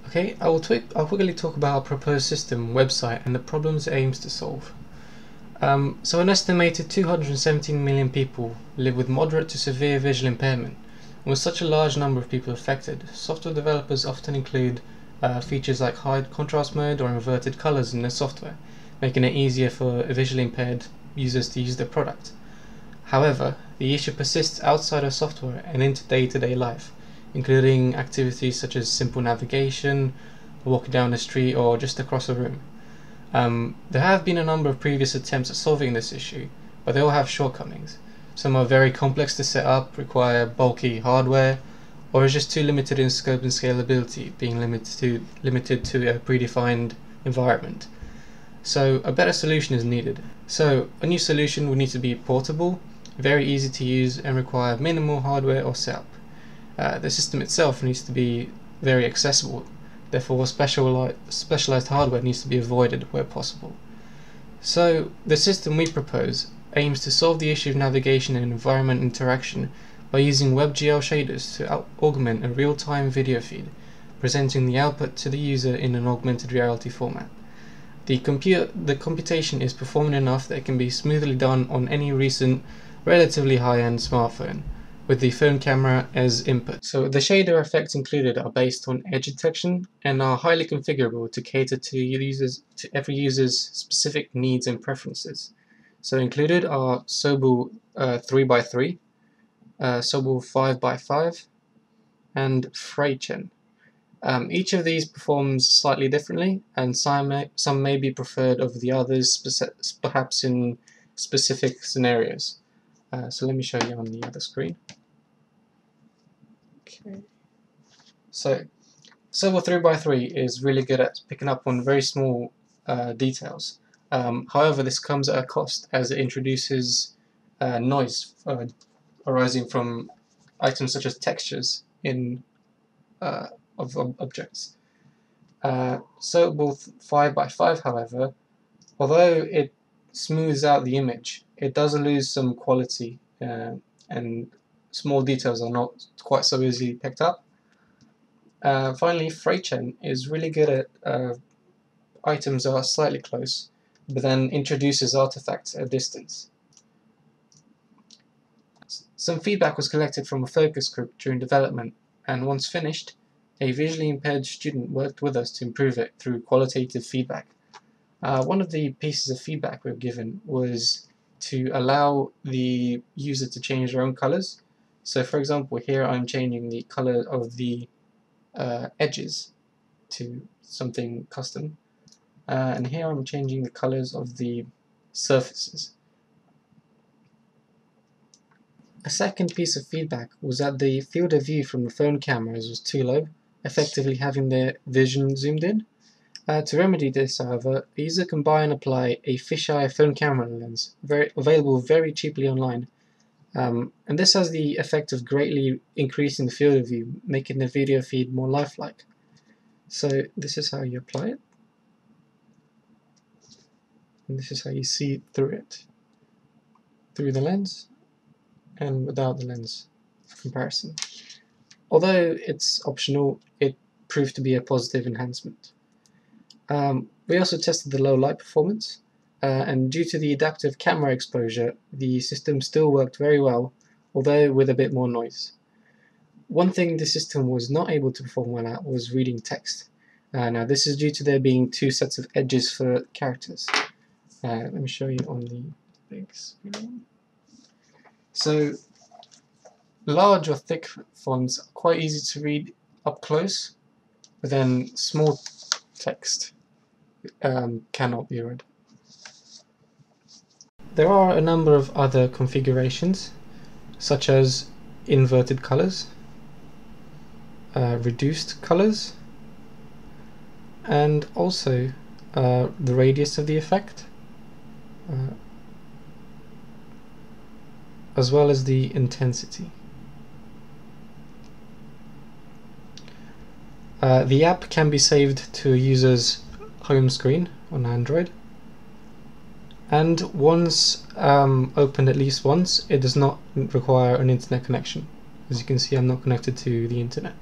Okay, I'll quickly talk about our proposed system, WebSight, and the problems it aims to solve. So an estimated 217 million people live with moderate to severe visual impairment. And with such a large number of people affected, software developers often include features like high contrast mode or inverted colors in their software, making it easier for visually impaired users to use their product. However, the issue persists outside of software and into day-to-day life, including activities such as simple navigation, walking down the street, or just across a room. There have been a number of previous attempts at solving this issue, but they all have shortcomings. Some are very complex to set up, require bulky hardware, or is just too limited in scope and scalability, being limited to a predefined environment. So a better solution is needed. So a new solution would need to be portable, very easy to use, and require minimal hardware or setup. The system itself needs to be very accessible. Therefore, specialized hardware needs to be avoided where possible. So, the system we propose aims to solve the issue of navigation and environment interaction by using WebGL shaders to augment a real-time video feed, presenting the output to the user in an augmented reality format. The computation is performant enough that it can be smoothly done on any recent, relatively high-end smartphone, with the phone camera as input. So the shader effects included are based on edge detection and are highly configurable to cater to every user's specific needs and preferences. So included are Sobel 3x3, Sobel 5x5, and Freichen. Each of these performs slightly differently, and some may be preferred over the others, perhaps in specific scenarios. So let me show you on the other screen. Okay. So Sobel 3x3 is really good at picking up on very small details. However, this comes at a cost, as it introduces noise arising from items such as textures in of objects. Sobel 5x5, however, although it smooths out the image, it does lose some quality, and small details are not quite so easily picked up. Finally, Freichen is really good at items that are slightly close, but then introduces artifacts at a distance. Some feedback was collected from a focus group during development, and once finished, a visually impaired student worked with us to improve it through qualitative feedback. One of the pieces of feedback we were given was to allow the user to change their own colors. So for example, here I'm changing the color of the edges to something custom, and here I'm changing the colors of the surfaces. A second piece of feedback was that the field of view from the phone cameras was too low, effectively having their vision zoomed in. To remedy this, however, a user can buy and apply a fisheye phone camera lens, available very cheaply online. And this has the effect of greatly increasing the field of view, making the video feed more lifelike. So this is how you apply it, and this is how you see through it, through the lens and without the lens for comparison. Although it's optional, it proved to be a positive enhancement. We also tested the low light performance, and due to the adaptive camera exposure, the system still worked very well, although with a bit more noise. One thing the system was not able to perform well at was reading text. Now this is due to there being two sets of edges for characters. Let me show you on the big screen. So large or thick fonts are quite easy to read up close, but then small text cannot be read. There are a number of other configurations, such as inverted colors, reduced colors, and also the radius of the effect, as well as the intensity. The app can be saved to a user's home screen on Android, and once opened at least once, it does not require an internet connection. As you can see, I'm not connected to the internet.